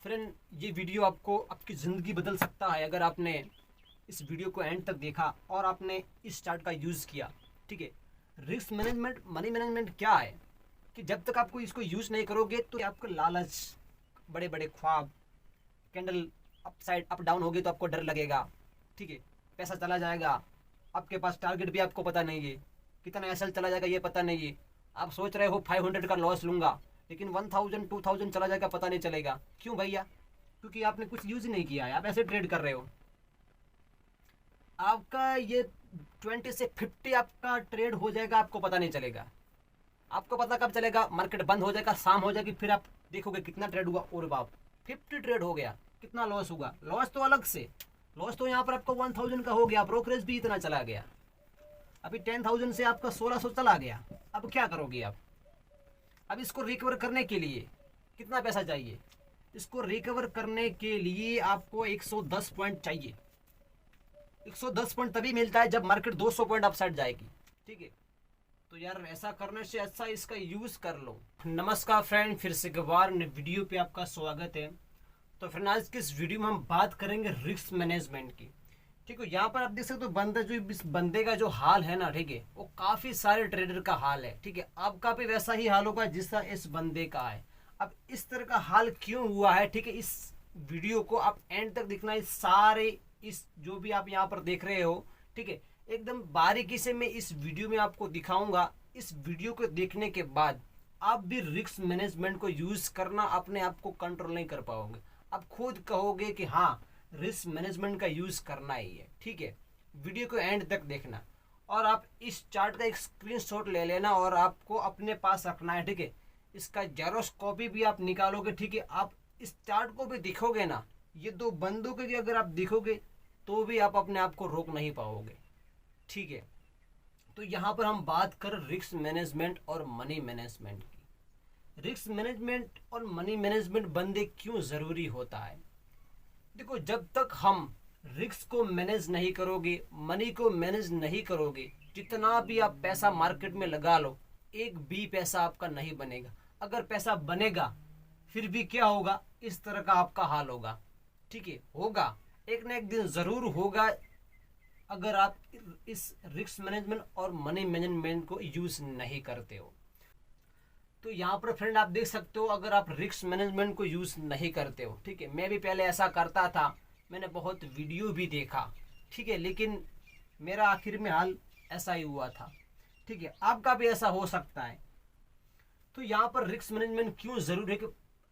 Friend, ये video आपको आपकी ज़िंदगी बदल सकता है अगर आपने इस वीडियो को एंड तक देखा और आपने इस चार्ट का यूज़ किया। ठीक है, रिस्क मैनेजमेंट, मनी मैनेजमेंट क्या है कि जब तक आपको इसको यूज़ नहीं करोगे तो आपको लालच, बड़े बड़े ख्वाब, candle up side up down होगी तो आपको डर लगेगा। ठीक है, पैसा चला जाएगा, आपके पास टारगेट भी आपको पता नहीं है, कितना एसएल चला जाएगा ये पता नहीं है। आप सोच रहे हो 500 का लॉस लूँगा, लेकिन 1000 2000 चला जाएगा, पता नहीं चलेगा। क्यों भैया? क्योंकि आपने कुछ यूज़ ही नहीं किया है, आप ऐसे ट्रेड कर रहे हो। आपका ये 20 से 50 आपका ट्रेड हो जाएगा, आपको पता नहीं चलेगा। आपको पता कब चलेगा? मार्केट बंद हो जाएगा, शाम हो जाएगी, फिर आप देखोगे कितना ट्रेड हुआ। और बाप, 50 ट्रेड हो गया, कितना लॉस हुआ। लॉस तो अलग से, लॉस तो यहाँ पर आपको 1000 का हो गया, ब्रोकरेज भी इतना चला गया। अभी 10,000 से आपका 1600 चला गया। अब क्या करोगे आप? अब इसको रिकवर करने के लिए कितना पैसा चाहिए? इसको रिकवर करने के लिए आपको 110 पॉइंट चाहिए। 110 पॉइंट तभी मिलता है जब मार्केट 200 पॉइंट अपसाइड जाएगी। ठीक है, तो यार ऐसा करने से अच्छा इसका यूज कर लो। नमस्कार फ्रेंड, फिर से एक बार वीडियो पे आपका स्वागत है। तो फ्रेंड, आज की इस वीडियो में हम बात करेंगे रिस्क मैनेजमेंट की। ठीक है, यहाँ पर आप देख सकते हो बंदा, जो इस बंदे का जो हाल है ना, ठीक है, वो काफी सारे ट्रेडर का हाल है। ठीक है, आपका भी वैसा ही हाल होगा जिसका इस बंदे का है। अब इस तरह का हाल क्यों हुआ है? ठीक है, इस वीडियो को आप एंड तक देखना। इस सारे, इस जो भी आप यहाँ पर देख रहे हो, ठीक है, एकदम बारीकी से मैं इस वीडियो में आपको दिखाऊंगा। इस वीडियो को देखने के बाद आप भी रिस्क मैनेजमेंट को यूज करना, अपने आप को कंट्रोल नहीं कर पाओगे। आप खुद कहोगे कि हाँ, रिस्क मैनेजमेंट का यूज करना ही है। ठीक है, वीडियो को एंड तक देखना और आप इस चार्ट का एक स्क्रीनशॉट ले लेना और आपको अपने पास रखना है। ठीक है, इसका जेरोक्स कॉपी भी आप निकालोगे। ठीक है, आप इस चार्ट को भी दिखोगे ना, ये दो बंदों के अगर आप दिखोगे तो भी आप अपने आप को रोक नहीं पाओगे। ठीक है, तो यहाँ पर हम बात कर रिस्क मैनेजमेंट और मनी मैनेजमेंट की। रिस्क मैनेजमेंट और मनी मैनेजमेंट बंदे क्यों ज़रूरी होता है? देखो, जब तक हम रिस्क को मैनेज नहीं करोगे, मनी को मैनेज नहीं करोगे, जितना भी आप पैसा मार्केट में लगा लो, एक भी पैसा आपका नहीं बनेगा। अगर पैसा बनेगा फिर भी क्या होगा? इस तरह का आपका हाल होगा। ठीक है, होगा, एक ना एक दिन ज़रूर होगा अगर आप इस रिस्क मैनेजमेंट और मनी मैनेजमेंट को यूज़ नहीं करते हो। तो यहाँ पर फ्रेंड आप देख सकते हो, अगर आप रिस्क मैनेजमेंट को यूज़ नहीं करते हो, ठीक है, मैं भी पहले ऐसा करता था, मैंने बहुत वीडियो भी देखा, ठीक है, लेकिन मेरा आखिर में हाल ऐसा ही हुआ था। ठीक है, आपका भी ऐसा हो सकता है। तो यहाँ पर रिस्क मैनेजमेंट क्यों ज़रूरी है कि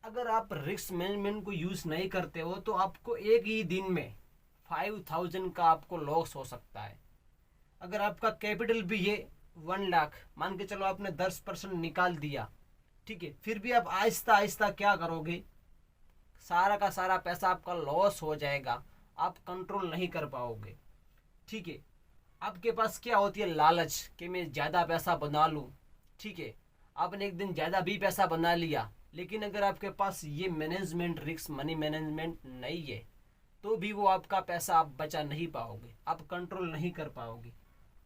अगर आप रिस्क मैनेजमेंट को यूज़ नहीं करते हो तो आपको एक ही दिन में 5000 का आपको लॉस हो सकता है। अगर आपका कैपिटल भी है 1 लाख, मान के चलो आपने 10% निकाल दिया, ठीक है, फिर भी आप आहिस्ता आहिस्ता क्या करोगे? सारा का सारा पैसा आपका लॉस हो जाएगा, आप कंट्रोल नहीं कर पाओगे। ठीक है, आपके पास क्या होती है? लालच कि मैं ज़्यादा पैसा बना लूँ। ठीक है, आपने एक दिन ज़्यादा भी पैसा बना लिया, लेकिन अगर आपके पास ये मैनेजमेंट, रिस्क मनी मैनेजमेंट नहीं है तो भी वो आपका पैसा आप बचा नहीं पाओगे, आप कंट्रोल नहीं कर पाओगे।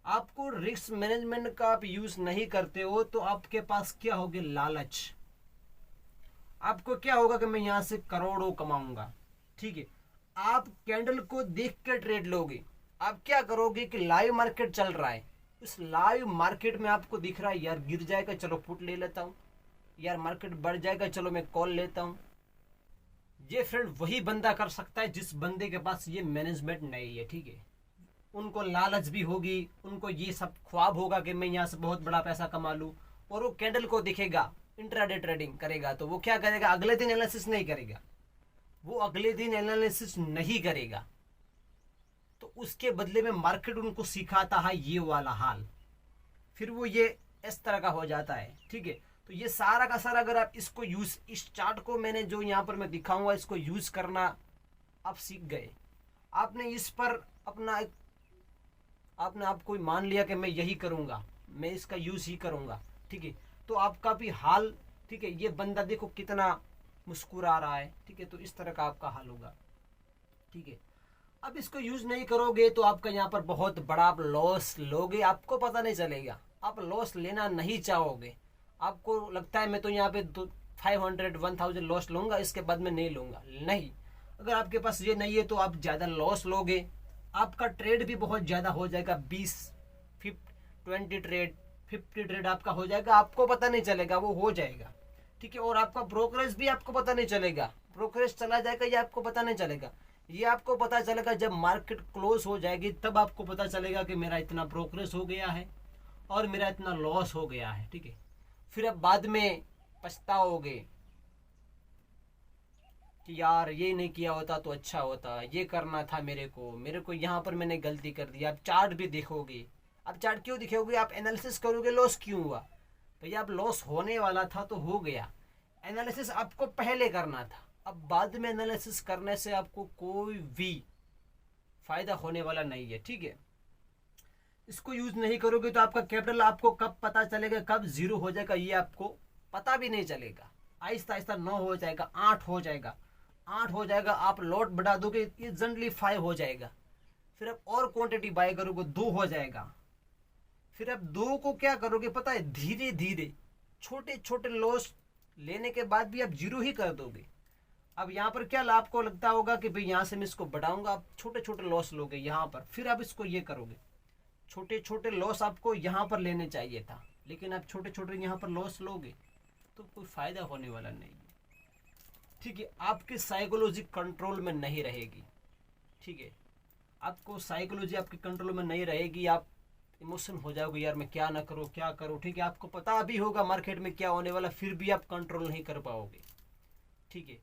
आपको रिस्क मैनेजमेंट का आप यूज़ नहीं करते हो तो आपके पास क्या होगा? लालच। आपको क्या होगा कि मैं यहाँ से करोड़ों कमाऊंगा। ठीक है, आप कैंडल को देख कर ट्रेड लोगे। आप क्या करोगे कि लाइव मार्केट चल रहा है, उस लाइव मार्केट में आपको दिख रहा है यार गिर जाएगा, चलो पुट ले लेता हूँ, यार मार्केट बढ़ जाएगा, चलो मैं कॉल लेता हूँ। ये फ्रेंड वही बंदा कर सकता है जिस बंदे के पास ये मैनेजमेंट नहीं है। ठीक है, उनको लालच भी होगी, उनको ये सब ख्वाब होगा कि मैं यहाँ से बहुत बड़ा पैसा कमा लूँ, और वो कैंडल को दिखेगा, इंट्राडे ट्रेडिंग करेगा तो वो क्या करेगा? अगले दिन एनालिसिस नहीं करेगा, वो अगले दिन एनालिसिस नहीं करेगा, तो उसके बदले में मार्केट उनको सिखाता है ये वाला हाल, फिर वो ये इस तरह का हो जाता है। ठीक है, तो ये सारा का सारा अगर आप इसको यूज, इस चार्ट को मैंने जो यहाँ पर मैं दिखाऊंगा, इसको यूज करना आप सीख गए, आपने इस पर अपना एक, आपने आपको मान लिया कि मैं यही करूंगा, मैं इसका यूज ही करूंगा। ठीक है, तो आपका भी हाल, ठीक है, ये बंदा देखो कितना मुस्कुरा रहा है। ठीक है, तो इस तरह का आपका हाल होगा। ठीक है, अब इसको यूज नहीं करोगे तो आपका यहाँ पर बहुत बड़ा आप लॉस लोगे, आपको पता नहीं चलेगा, आप लॉस लेना नहीं चाहोगे। आपको लगता है मैं तो यहाँ पे 500 1000 लॉस लूँगा, इसके बाद में नहीं लूँगा, नहीं। अगर आपके पास ये नहीं है तो आप ज़्यादा लॉस लोगे, आपका ट्रेड भी बहुत ज़्यादा हो जाएगा, 20 20 ट्रेड 50 ट्रेड आपका हो जाएगा, आपको पता नहीं चलेगा, वो हो जाएगा, ठीक है। और आपका ब्रोकरेज भी आपको पता नहीं चलेगा, ब्रोकरेज चला जाएगा, ये आपको पता नहीं चलेगा। ये आपको पता चलेगा जब मार्केट क्लोज हो जाएगी, तब आपको पता चलेगा कि मेरा इतना ब्रोकरेज हो गया है और मेरा इतना लॉस हो गया है, ठीक है। फिर अब बाद में पछताओगे कि यार ये नहीं किया होता तो अच्छा होता, ये करना था मेरे को यहाँ पर मैंने गलती कर दी। आप चार्ट भी देखोगे, आप चार्ट क्यों दिखोगे, आप एनालिसिस करोगे लॉस क्यों हुआ, भैया अब लॉस होने वाला था तो हो गया। एनालिसिस आपको पहले करना था, अब बाद में एनालिसिस करने से आपको कोई भी फायदा होने वाला नहीं है, ठीक है। इसको यूज नहीं करोगे तो आपका कैपिटल आपको कब पता चलेगा, कब जीरो हो जाएगा, ये आपको पता भी नहीं चलेगा। आहिस्ता आहिस्ता 9 हो जाएगा, 8 हो जाएगा, 8 हो जाएगा, आप लॉट बढ़ा दोगे, इंस्टेंटली 5 हो जाएगा। फिर आप और क्वांटिटी बाय करोगे, 2 हो जाएगा। फिर आप 2 को क्या करोगे पता है, धीरे धीरे छोटे छोटे लॉस लेने के बाद भी आप जीरो ही कर दोगे। अब यहाँ पर क्या आपको लगता होगा कि भाई यहाँ से मैं इसको बढ़ाऊंगा, आप छोटे छोटे लॉस लोगे यहाँ पर, फिर आप इसको ये करोगे। छोटे छोटे लॉस आपको यहाँ पर लेने चाहिए था, लेकिन आप छोटे छोटे यहाँ पर लॉस लोगे तो कोई फायदा होने वाला नहीं है, ठीक है। आपकी साइकोलॉजी कंट्रोल में नहीं रहेगी, ठीक है। आपको साइकोलॉजी आपके कंट्रोल में नहीं रहेगी, आप इमोशन हो जाओगे, यार मैं क्या ना करूँ क्या करूँ, ठीक है। आपको पता भी होगा मार्केट में क्या होने वाला, फिर भी आप कंट्रोल नहीं कर पाओगे, ठीक है।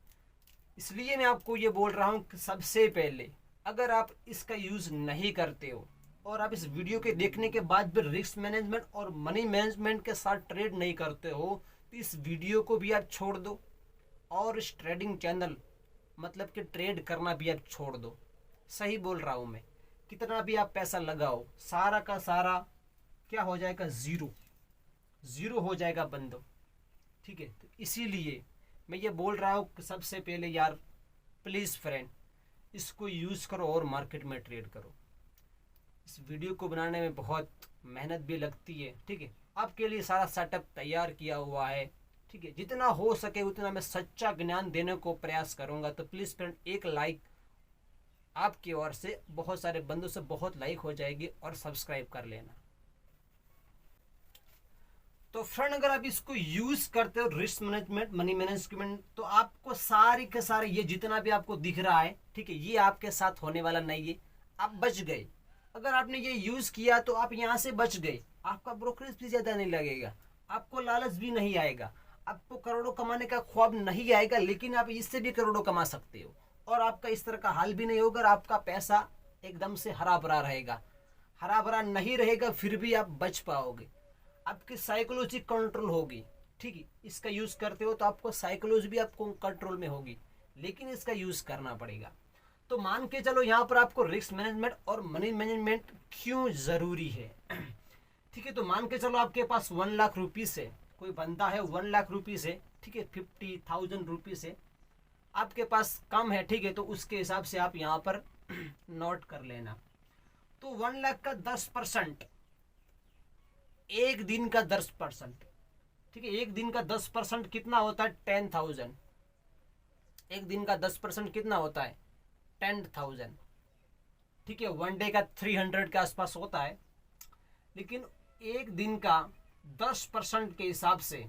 इसलिए मैं आपको ये बोल रहा हूँ कि सबसे पहले अगर आप इसका यूज़ नहीं करते हो और आप इस वीडियो के देखने के बाद भी रिस्क मैनेजमेंट और मनी मैनेजमेंट के साथ ट्रेड नहीं करते हो तो इस वीडियो को भी आप छोड़ दो और इस ट्रेडिंग चैनल मतलब कि ट्रेड करना भी आप छोड़ दो। सही बोल रहा हूँ मैं, कितना भी आप पैसा लगाओ सारा का सारा क्या हो जाएगा, ज़ीरो ज़ीरो हो जाएगा बंदो, ठीक है। तो इसीलिए मैं ये बोल रहा हूँ कि सबसे पहले यार प्लीज़ फ्रेंड इसको यूज़ करो और मार्केट में ट्रेड करो। इस वीडियो को बनाने में बहुत मेहनत भी लगती है, ठीक है। आपके लिए सारा सेटअप तैयार किया हुआ है, ठीक है। जितना हो सके उतना मैं सच्चा ज्ञान देने को प्रयास करूँगा। तो प्लीज़ फ्रेंड एक लाइक आपकी ओर से, बहुत सारे बंदों से बहुत लाइक हो जाएगी, और सब्सक्राइब कर लेना। तो फ्रेंड अगर आप इसको यूज करते हो रिस्क मैनेजमेंट मनी मैनेजमेंट, तो आपको सारे के सारे ये जितना भी आपको दिख रहा है, ठीक है, ये आपके साथ होने वाला नहीं है, आप बच गए। अगर आपने ये यूज किया तो आप यहाँ से बच गए, आपका ब्रोकरेज भी ज्यादा नहीं लगेगा, आपको लालच भी नहीं आएगा, आपको करोड़ों कमाने का ख्वाब नहीं आएगा, लेकिन आप इससे भी करोड़ों कमा सकते हो और आपका इस तरह का हाल भी नहीं होगा और आपका पैसा एकदम से हरा भरा रहेगा। हरा भरा नहीं रहेगा फिर भी आप बच पाओगे, आपकी साइकोलॉजी कंट्रोल होगी, ठीक है। इसका यूज करते हो तो आपको साइकोलॉजी भी आपको कंट्रोल में होगी, लेकिन इसका यूज करना पड़ेगा। तो मान के चलो यहाँ पर आपको रिस्क मैनेजमेंट और मनी मैनेजमेंट क्यों जरूरी है, ठीक है। तो मान के चलो आपके पास 1 लाख रुपीज है, कोई बंदा है 1 लाख रुपीज है, ठीक है, 50,000 रुपीज है, आपके पास कम है, ठीक है। तो उसके हिसाब से आप यहाँ पर नोट कर लेना। तो 1 लाख का 10%, एक दिन का 10%, ठीक है, एक दिन का 10% कितना होता है, 10,000। एक दिन का 10% कितना होता है, 10,000, ठीक है। 1 डे का 300 के आसपास होता है, लेकिन एक दिन का 10% के हिसाब से,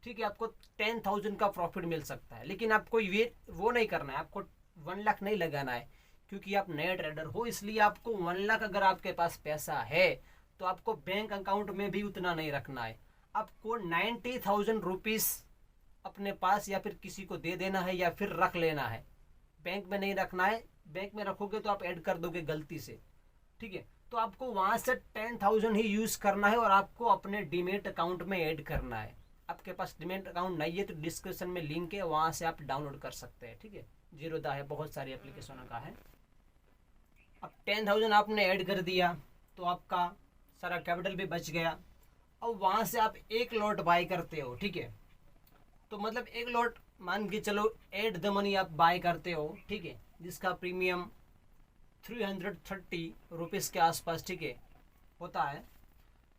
ठीक है, आपको 10,000 का प्रॉफिट मिल सकता है। लेकिन आपको ये वो नहीं करना है, आपको 1 लाख नहीं लगाना है, क्योंकि आप नए ट्रेडर हो, इसलिए आपको 1 लाख अगर आपके पास पैसा है तो आपको बैंक अकाउंट में भी उतना नहीं रखना है, आपको 90,000 रुपीज़ अपने पास या फिर किसी को दे देना है या फिर रख लेना है, बैंक में नहीं रखना है। बैंक में रखोगे तो आप ऐड कर दोगे गलती से, ठीक है। तो आपको वहाँ से 10,000 ही यूज़ करना है और आपको अपने डीमेट अकाउंट में ऐड करना है। आपके पास डीमेट अकाउंट नहीं है तो डिस्क्रिप्शन में लिंक है, वहाँ से आप डाउनलोड कर सकते हैं, ठीक है। जीरोधा है, बहुत सारी एप्लीकेशनों का है। अब 10,000 आपने ऐड कर दिया तो आपका सारा कैपिटल भी बच गया। अब वहाँ से आप एक लॉट बाय करते हो, ठीक है। तो मतलब एक लॉट मान के चलो एट द मनी आप बाय करते हो, ठीक है, जिसका प्रीमियम 330 रुपीज़ के आसपास, ठीक है, होता है।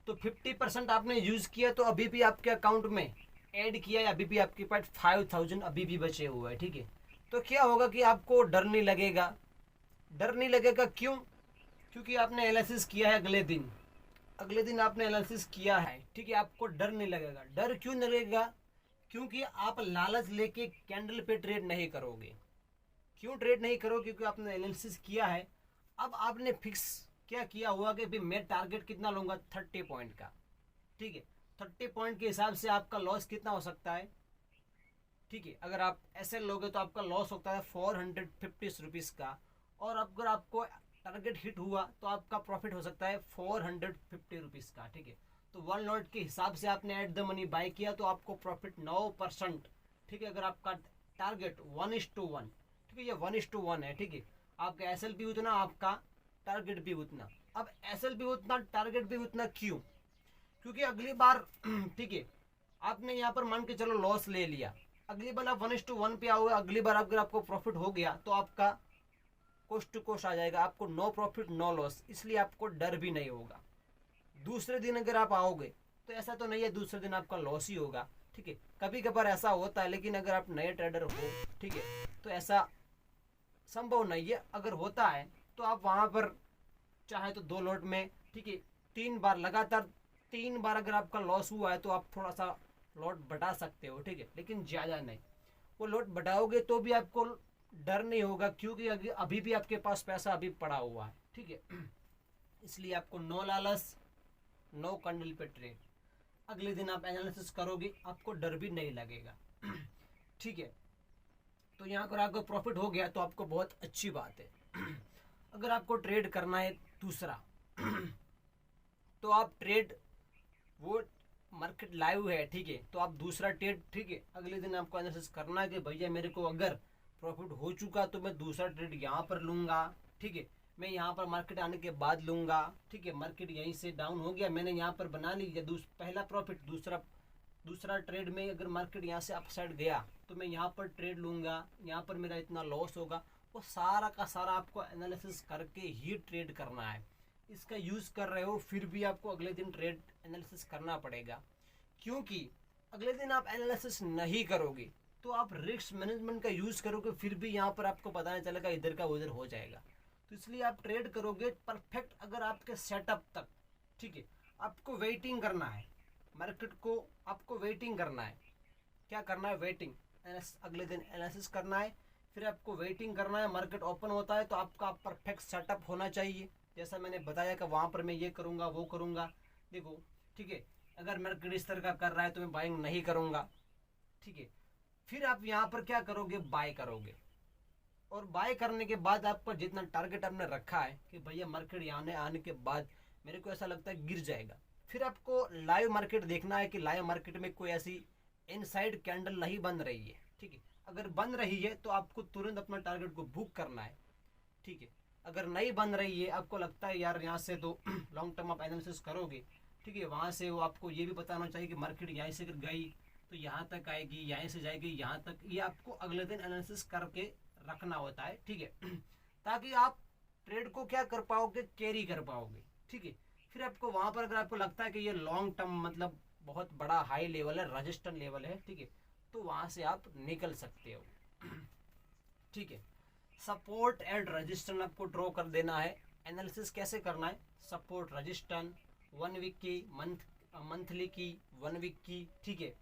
तो 50% आपने यूज़ किया तो अभी भी आपके अकाउंट में ऐड किया है, अभी भी आपके पास 5000 अभी भी बचे हुए हैं, ठीक है। तो क्या होगा कि आपको डर नहीं लगेगा। डर नहीं लगेगा क्यों? क्योंकि आपने एनालिसिस किया है अगले दिन आपने एनालिसिस किया है, ठीक है। आपको डर नहीं लगेगा। डर क्यों नहीं लगेगा? क्योंकि आप लालच लेके कैंडल पे ट्रेड नहीं करोगे। क्यों ट्रेड नहीं करोगे? क्योंकि आपने एनालिसिस किया है। अब आपने फिक्स क्या किया हुआ कि भाई मैं टारगेट कितना लूंगा, 30 पॉइंट का, ठीक है। 30 पॉइंट के हिसाब से आपका लॉस कितना हो सकता है, ठीक है। अगर आप ऐसे लोगे तो आपका लॉस होता है 450 रुपीज़ का, और अगर आपको टारगेट हिट हुआ तो आपका प्रॉफिट हो सकता है 450 रुपीज़ का, ठीक है। तो 1 लॉट के हिसाब से आपने एट द मनी बाय किया तो आपको प्रॉफिट 9%, ठीक है। अगर आपका टारगेट 1:1, ठीक है, ये 1:1 है, ठीक है। आपका एस भी उतना, आपका टारगेट भी उतना। अब एस भी उतना, टारगेट भी उतना, क्यों? क्योंकि अगली बार ठीक है, आपने यहाँ पर मान के चलो लॉस ले लिया, अगली बार आप 1:1 पे आओगे, अगली बार अगर आपको प्रॉफिट हो गया तो आपका कोस्ट टू कोस्ट आ जाएगा, आपको नो प्रॉफिट नो लॉस, इसलिए आपको डर भी नहीं होगा। दूसरे दिन अगर आप आओगे तो ऐसा तो नहीं है दूसरे दिन आपका लॉस ही होगा, ठीक है। कभी कभार ऐसा होता है, लेकिन अगर आप नए ट्रेडर हो, ठीक है, तो ऐसा संभव नहीं है। अगर होता है तो आप वहां पर चाहे तो 2 लॉट में, ठीक है, 3 बार लगातार, 3 बार अगर आपका लॉस हुआ है तो आप थोड़ा सा लॉट बढ़ा सकते हो, ठीक है, लेकिन ज़्यादा नहीं। वो लॉट बढ़ाओगे तो भी आपको डर नहीं होगा, क्योंकि अभी भी आपके पास पैसा अभी पड़ा हुआ है, ठीक है। इसलिए आपको नो लालच, नो कैंडल पे ट्रेड। अगले दिन आप एनालिसिस करोगे, आपको डर भी नहीं लगेगा, ठीक है। तो यहाँ पर आपको प्रॉफिट हो गया तो आपको बहुत अच्छी बात है। अगर आपको ट्रेड करना है दूसरा तो आप ट्रेड, वो मार्केट लाइव है, ठीक है, तो आप दूसरा ट्रेड, ठीक है, अगले दिन आपको एनालिसिस करना है कि भैया मेरे को अगर प्रॉफिट हो चुका तो मैं दूसरा ट्रेड यहाँ पर लूँगा, ठीक है, मैं यहाँ पर मार्केट आने के बाद लूँगा, ठीक है। मार्केट यहीं से डाउन हो गया, मैंने यहाँ पर बना ली पहला प्रॉफिट, दूसरा ट्रेड में अगर मार्केट यहाँ से अपसाइड गया तो मैं यहाँ पर ट्रेड लूँगा, यहाँ पर मेरा इतना लॉस होगा। वो सारा का सारा आपको एनालिसिस करके ही ट्रेड करना है। इसका यूज़ कर रहे हो फिर भी आपको अगले दिन ट्रेड एनालिसिस करना पड़ेगा, क्योंकि अगले दिन आप एनालिसिस नहीं करोगे तो आप रिस्क मैनेजमेंट का यूज़ करोगे, फिर भी यहाँ पर आपको पता नहीं चलेगा, इधर का उधर हो जाएगा। तो इसलिए आप ट्रेड करोगे परफेक्ट, अगर आपके सेटअप तक, ठीक है। आपको वेटिंग करना है, मार्केट को आपको वेटिंग करना है। क्या करना है? वेटिंग। अगले दिन एनालिसिस करना है, फिर आपको वेटिंग करना है। मार्केट ओपन होता है तो आपका परफेक्ट सेटअप होना चाहिए, जैसा मैंने बताया कि वहाँ पर मैं ये करूँगा वो करूँगा, देखो, ठीक है। अगर मार्केट इस तरह का कर रहा है तो मैं बाइंग नहीं करूँगा, ठीक है। फिर आप यहाँ पर क्या करोगे? बाय करोगे, और बाय करने के बाद आपका जितना टारगेट आपने रखा है कि भैया मार्केट आने के बाद मेरे को ऐसा लगता है गिर जाएगा, फिर आपको लाइव मार्केट देखना है कि लाइव मार्केट में कोई ऐसी इनसाइड कैंडल नहीं बन रही है, ठीक है। अगर बन रही है तो आपको तुरंत अपना टारगेट को बुक करना है, ठीक है। अगर नहीं बन रही है, आपको लगता है यार यहाँ से तो लॉन्ग टर्म आप एनालिसिस करोगे, ठीक है, वहाँ से वो आपको ये भी बताना चाहिए कि मार्केट यहाँ से अगर गई तो यहाँ तक आएगी, यहाँ से जाएगी यहाँ तक, ये आपको अगले दिन एनालिसिस करके रखना होता है, ठीक है। ताकि आप ट्रेड को क्या कर पाओगे? कैरी कर पाओगे, ठीक है। फिर आपको वहाँ पर अगर आपको लगता है कि ये लॉन्ग टर्म मतलब बहुत बड़ा हाई लेवल है, रजिस्टेंस लेवल है, ठीक है, तो वहाँ से आप निकल सकते हो, ठीक है। सपोर्ट एंड रजिस्टेंस आपको ड्रॉ कर देना है। एनालिसिस कैसे करना है? सपोर्ट रजिस्टेंस 1 वीक की, मंथली की, 1 वीक की, ठीक है,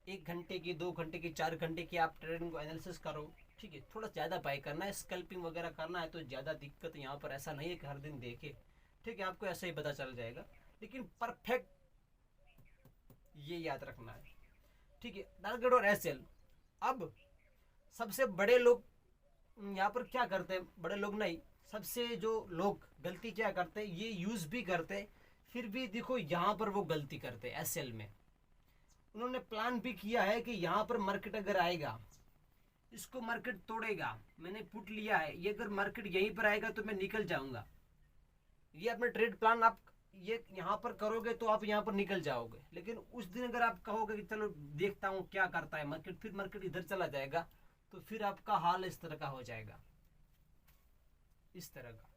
1 घंटे की, 2 घंटे की, 4 घंटे की आप ट्रेडिंग को एनालिसिस करो, ठीक है। थोड़ा ज़्यादा बाय करना है, स्कैल्पिंग वगैरह करना है तो ज़्यादा दिक्कत यहाँ पर ऐसा नहीं है कि हर दिन देखे, ठीक है, आपको ऐसा ही पता चल जाएगा, लेकिन परफेक्ट ये याद रखना है, ठीक है। टारगेट और एसएल। अब सबसे बड़े लोग यहाँ पर क्या करते हैं, बड़े लोग नहीं, सबसे जो लोग गलती क्या करते हैं, ये यूज़ भी करते हैं, फिर भी देखो यहाँ पर वो गलती करते हैं। एसएल में उन्होंने प्लान भी किया है कि यहाँ पर मार्केट अगर आएगा, इसको मार्केट तोड़ेगा, मैंने पुट लिया है, ये अगर मार्केट यहीं पर आएगा तो मैं निकल जाऊंगा। ये अपना ट्रेड प्लान आप ये यहाँ पर करोगे तो आप यहाँ पर निकल जाओगे, लेकिन उस दिन अगर आप कहोगे कि चलो देखता हूँ क्या करता है मार्केट, फिर मार्केट इधर चला जाएगा, तो फिर आपका हाल इस तरह का हो जाएगा, इस तरह का,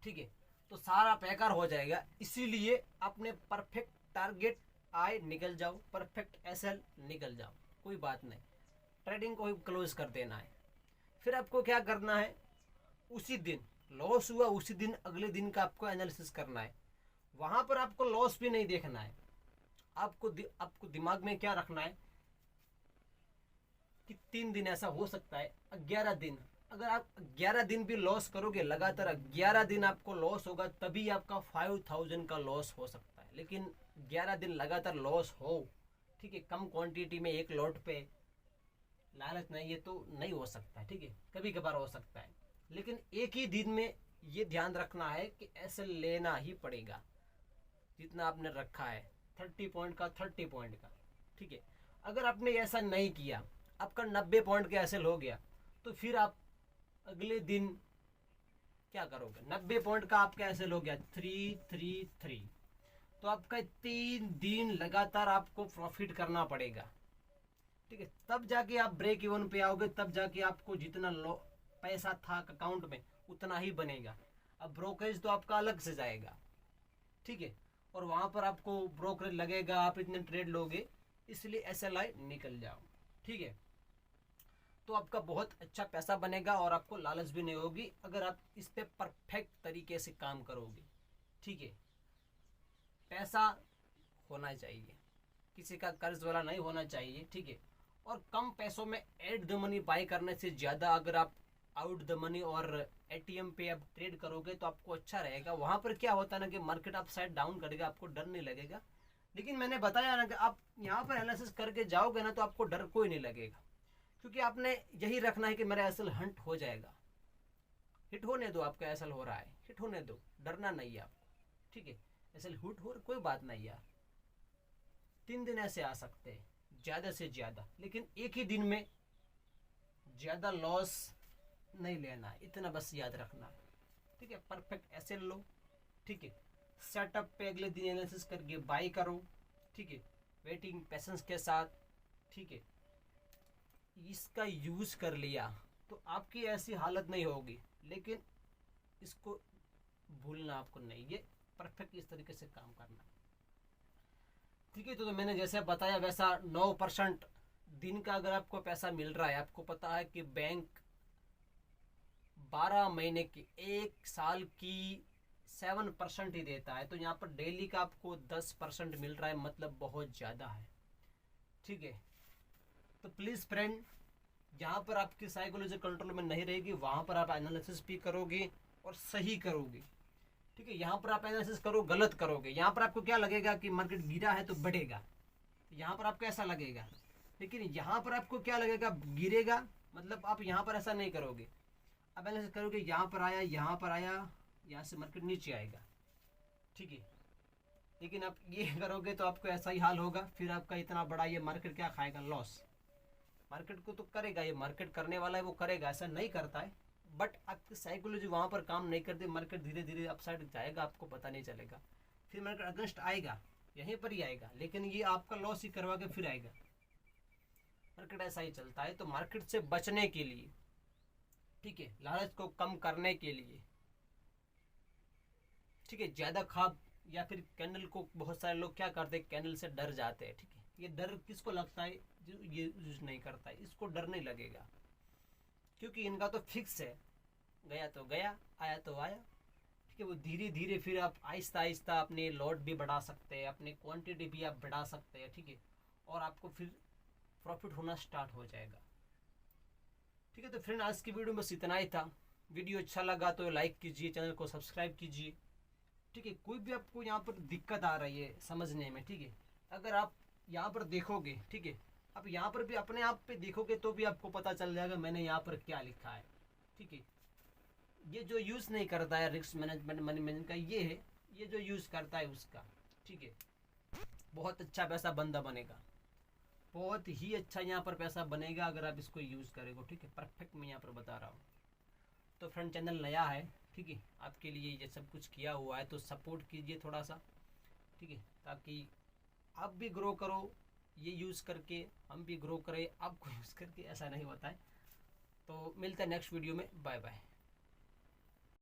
ठीक है। तो सारा बेकार हो जाएगा। इसीलिए अपने परफेक्ट टारगेट आई निकल जाओ, परफेक्ट SL निकल जाओ, कोई बात नहीं, ट्रेडिंग को ही क्लोज कर देना है। फिर आपको क्या करना है, उसी दिन लॉस हुआ उसी दिन अगले दिन का आपको एनालिसिस करना है। वहां पर आपको लॉस भी नहीं देखना है, आपको दिमाग में क्या रखना है कि 3 दिन ऐसा हो सकता है, 11 दिन, अगर आप 11 दिन भी लॉस करोगे, लगातार 11 दिन आपको लॉस होगा, तभी आपका 5000 का लॉस हो सकता है। लेकिन 11 दिन लगातार लॉस हो, ठीक है, कम क्वांटिटी में एक लॉट पे, लालच नहीं, ये तो नहीं हो सकता है, ठीक है, कभी कभार हो सकता है। लेकिन एक ही दिन में ये ध्यान रखना है कि ऐसे लेना ही पड़ेगा, जितना आपने रखा है 30 पॉइंट का, 30 पॉइंट का, ठीक है। अगर आपने ऐसा नहीं किया, आपका 90 पॉइंट का एसएल हो गया, तो फिर आप अगले दिन क्या करोगे, 90 पॉइंट का आपका एसएल हो गया 333, तो आपका 3 दिन लगातार आपको प्रॉफिट करना पड़ेगा, ठीक है, तब जाके आप ब्रेक इवन पे आओगे, तब जाके आपको जितना पैसा था अकाउंट में उतना ही बनेगा। अब ब्रोकरेज तो आपका अलग से जाएगा, ठीक है, और वहां पर आपको ब्रोकरेज लगेगा, आप इतने ट्रेड लोगे, इसलिए SLI निकल जाओ, ठीक है। तो आपका बहुत अच्छा पैसा बनेगा और आपको लालच भी नहीं होगी, अगर आप इस पे परफेक्ट तरीके से काम करोगे, ठीक है। पैसा होना चाहिए, किसी का कर्ज वाला नहीं होना चाहिए, ठीक है। और कम पैसों में एट द मनी बाय करने से ज़्यादा अगर आप आउट द मनी और ATM पे आप ट्रेड करोगे तो आपको अच्छा रहेगा। वहाँ पर क्या होता है ना कि मार्केट अप साइड डाउन करेगा, आपको डर नहीं लगेगा। लेकिन मैंने बताया ना कि आप यहाँ पर एनालिसिस करके जाओगे ना तो आपको डर कोई नहीं लगेगा, क्योंकि आपने यही रखना है कि मेरा एसएल हंट हो जाएगा, हिट होने दो, आपका एसएल हो रहा है, हिट होने दो, डरना नहीं है आपको, ठीक है। एसएल हिट हो कोई बात नहीं यार, 3 दिन ऐसे आ सकते हैं ज़्यादा से ज़्यादा, लेकिन एक ही दिन में ज़्यादा लॉस नहीं लेना, इतना बस याद रखना, ठीक है। परफेक्ट एसएल लो, ठीक है, सेटअप पे अगले दिन एनालिसिस करके बाई करो, ठीक है, वेटिंग पेशेंस के साथ, ठीक है। इसका यूज़ कर लिया तो आपकी ऐसी हालत नहीं होगी, लेकिन इसको भूलना आपको नहीं, ये परफेक्ट इस तरीके से काम करना, ठीक है। तो मैंने जैसे बताया वैसा 9% दिन का अगर आपको पैसा मिल रहा है, आपको पता है कि बैंक 12 महीने की, 1 साल की 7% ही देता है, तो यहाँ पर डेली का आपको 10% मिल रहा है, मतलब बहुत ज़्यादा है, ठीक है। तो प्लीज़ फ्रेंड, जहाँ पर आपकी साइकोलॉजी कंट्रोल में नहीं रहेगी वहाँ पर आप एनालिसिस भी करोगे और सही करोगे, ठीक है। यहाँ पर आप एनालिसिस करो, गलत करोगे, यहाँ पर आपको क्या लगेगा कि मार्केट गिरा है तो बढ़ेगा, यहाँ पर आपको ऐसा लगेगा। लेकिन यहाँ पर आपको क्या लगेगा, गिरेगा, मतलब आप यहाँ पर ऐसा नहीं करोगे, आप एनालिसिस करोगे, यहाँ पर आया, यहाँ पर आया, यहाँ से मार्केट नीचे आएगा, ठीक है। लेकिन आप ये करोगे तो आपको ऐसा ही हाल होगा, फिर आपका इतना बड़ा ये मार्केट क्या खाएगा, लॉस। मार्केट को तो करेगा, ये मार्केट करने वाला है वो करेगा, ऐसा नहीं करता है, बट आपकी साइकोलॉजी वहाँ पर काम नहीं करती, मार्केट धीरे धीरे अपसाइड जाएगा, आपको पता नहीं चलेगा, फिर मार्केट अगेंस्ट आएगा, यहीं पर ही आएगा, लेकिन ये आपका लॉस ही करवा के फिर आएगा। मार्केट ऐसा ही चलता है। तो मार्केट से बचने के लिए, ठीक है, लालच को कम करने के लिए, ठीक है, ज़्यादा खाब या फिर कैंडल को, बहुत सारे लोग क्या करते हैं, कैंडल से डर जाते हैं, ठीक है। ये डर किसको लगता है, जो ये यूज नहीं करता है, इसको डर नहीं लगेगा, क्योंकि इनका तो फिक्स है, गया तो गया, आया तो आया, ठीक है। वो धीरे धीरे फिर आप आहिस्ता आहिस्ता अपने लॉट भी बढ़ा सकते हैं, अपनी क्वांटिटी भी आप बढ़ा सकते हैं, ठीक है, और आपको फिर प्रॉफिट होना स्टार्ट हो जाएगा, ठीक है। तो फ्रेंड, आज की वीडियो में बस इतना ही था। वीडियो अच्छा लगा तो लाइक कीजिए, चैनल को सब्सक्राइब कीजिए, ठीक है। कोई भी आपको यहाँ पर दिक्कत आ रही है समझने में, ठीक है, अगर आप यहाँ पर देखोगे, ठीक है, आप यहाँ पर भी अपने आप पे देखोगे तो भी आपको पता चल जाएगा मैंने यहाँ पर क्या लिखा है, ठीक है। ये जो यूज़ नहीं करता है रिस्क मैनेजमेंट, मनी मैनेजमेंट का, ये है, ये जो यूज़ करता है उसका, ठीक है, बहुत अच्छा पैसा बंदा बनेगा, बहुत ही अच्छा यहाँ पर पैसा बनेगा अगर आप इसको यूज़ करेंगे, ठीक है। परफेक्ट मैं यहाँ पर बता रहा हूँ। तो फ्रेंड, चैनल नया है, ठीक है, आपके लिए ये सब कुछ किया हुआ है, तो सपोर्ट कीजिए थोड़ा सा, ठीक है, ताकि आप भी ग्रो करो, ये यूज़ करके हम भी ग्रो करें, आपको यूज़ करके, ऐसा नहीं होता है। तो मिलते हैं नेक्स्ट वीडियो में, बाय बाय।